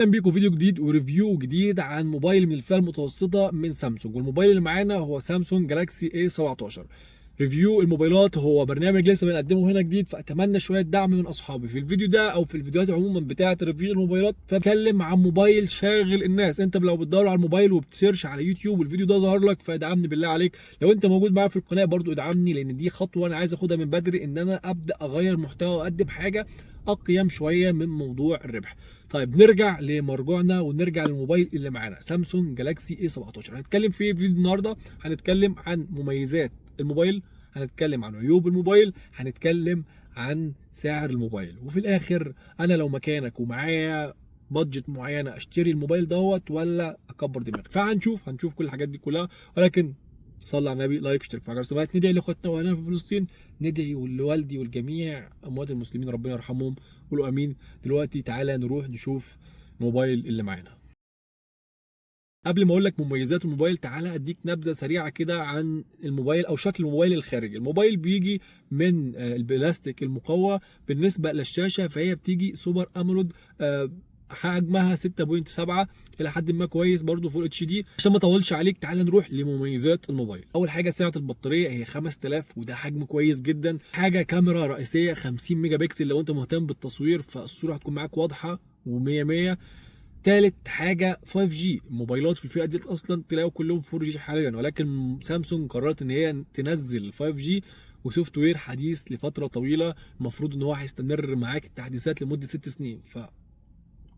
اهلا بيكم فيديو جديد وريفيو جديد عن موبايل من الفئه المتوسطه من سامسونج، والموبايل اللي معانا هو سامسونج جالاكسي اي 17. ريفيو الموبايلات هو برنامج لسه بنقدمه هنا جديد، فاتمنى شويه دعم من اصحابي في الفيديو ده او في الفيديوهات عموما بتاعه ريفيو الموبايلات. فبتكلم عن موبايل شاغل الناس. انت لو بتدور على الموبايل وبتسيرش على يوتيوب والفيديو ده ظهر لك فادعمني بالله عليك. لو انت موجود معايا في القناه برضو ادعمني، لان دي خطوه انا عايز اخدها من بدري، ان انا ابدا اغير محتوى واقدم حاجه اقيم شويه من موضوع الربح. طيب نرجع لمرجوعنا ونرجع للموبايل اللي معانا سامسونج جالاكسي اي 17. هنتكلم في فيديو النهارده، هنتكلم عن مميزات الموبايل، هنتكلم عن عيوب الموبايل، هنتكلم عن سعر الموبايل، وفي الاخر انا لو مكانك ومعايا بادجت معينه اشتري الموبايل دوت ولا اكبر دماغي. فهنشوف كل الحاجات دي كلها، ولكن صلى على النبي، لايك، اشترك في القناه، ندعي لاخواتنا واهلنا في فلسطين، ندعي لوالدي والجميع اموات المسلمين ربنا يرحمهم، قولوا امين. دلوقتي تعالى نروح نشوف الموبايل اللي معانا. قبل ما اقول لك مميزات الموبايل، تعالى اديك نبذه سريعه كده عن الموبايل او شكل الموبايل الخارجي. الموبايل بيجي من البلاستيك المقوى. بالنسبه للشاشه فهي بتيجي سوبر امولود، حجمها 6.7 الى حد ما كويس، برضو فول اتش دي. عشان ما اطولش عليك تعال نروح لمميزات الموبايل. اول حاجه سعه البطاريه هي 5000 وده حجم كويس جدا. حاجه كاميرا رئيسيه 50 ميجا بكسل، لو انت مهتم بالتصوير فالصوره هتكون معاك واضحه و100 100. تالت حاجه 5G. الموبايلات في الفئه دي اصلا تلاقوا كلهم 4G حاليا، ولكن سامسونج قررت ان هي تنزل 5G وسوفت وير حديث لفتره طويله. المفروض ان هو هيستمر معاك التحديثات لمده 6 سنين،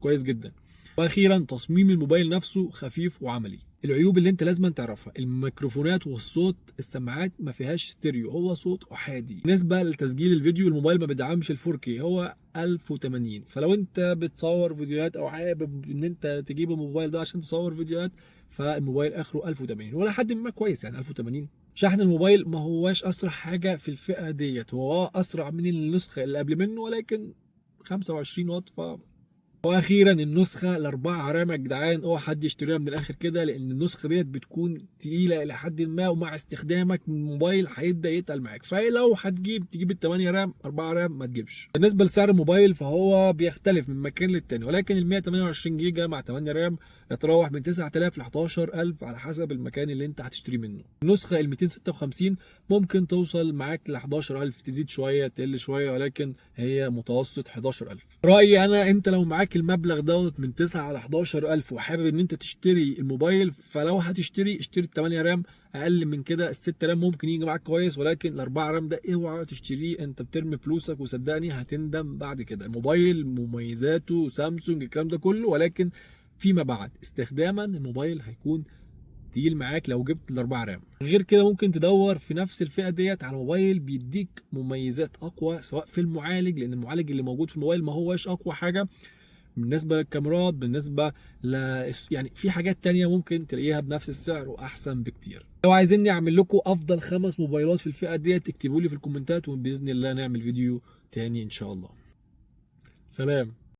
كويس جدا. واخيرا تصميم الموبايل نفسه خفيف وعملي. العيوب اللي انت لازم تعرفها: الميكروفونات والصوت. السماعات ما فيهاش ستيريو، هو صوت احادي. بالنسبه لتسجيل الفيديو الموبايل ما بيدعمش ال 4K، هو 1080. فلو انت بتصور فيديوهات او حابب ان انت تجيب الموبايل ده عشان تصور فيديوهات، فالموبايل اخره 1080 ولا حد ما كويس يعني 1080. شحن الموبايل ما هواش اسرع حاجه في الفئه ديت، هو اسرع من النسخه اللي قبل منه ولكن 25 واط. واخيرا النسخه الاربعه رام يا جدعان، اوعى حد يشتريها من الاخر كده، لان النسخه ديت بتكون تقيله الى حد ما، ومع استخدامك من الموبايل هيبدا يتقل معاك. فلو تجيب الثمانيه رام 4 رام ما تجيبش. بالنسبه لسعر الموبايل فهو بيختلف من مكان للتاني، ولكن ال 128 جيجا مع 8 رام يتراوح من 9000 ل 11000 على حسب المكان اللي انت هتشتري منه. النسخه ال 256 ممكن توصل معاك ل 11000، تزيد شويه تقل شويه، ولكن هي متوسط 11000. رايي انا، انت لو معاك المبلغ دوت من 9 ل 11000 وحابب ان انت تشتري الموبايل، فلو هتشتري اشتري ال 8 رام. اقل من كده ال 6 رام ممكن يجي معاك كويس، ولكن ال 4 رام ده اوعى تشتريه، انت بترمي فلوسك وصدقني هتندم بعد كده. الموبايل مميزاته سامسونج الكلام ده كله، ولكن فيما بعد استخداما الموبايل هيكون تقيل معاك لو جبت الاربعه رام. غير كده ممكن تدور في نفس الفئه ديت على موبايل بيديك مميزات اقوى، سواء في المعالج، لان المعالج اللي موجود في الموبايل ما هوش اقوى حاجه. بالنسبه للكاميرات، بالنسبه ل يعني في حاجات تانية ممكن تلاقيها بنفس السعر واحسن بكتير. لو عايزيني اعمل لكم افضل 5 موبايلات في الفئه ديت اكتبوا لي في الكومنتات، وباذن الله نعمل فيديو تاني ان شاء الله. سلام.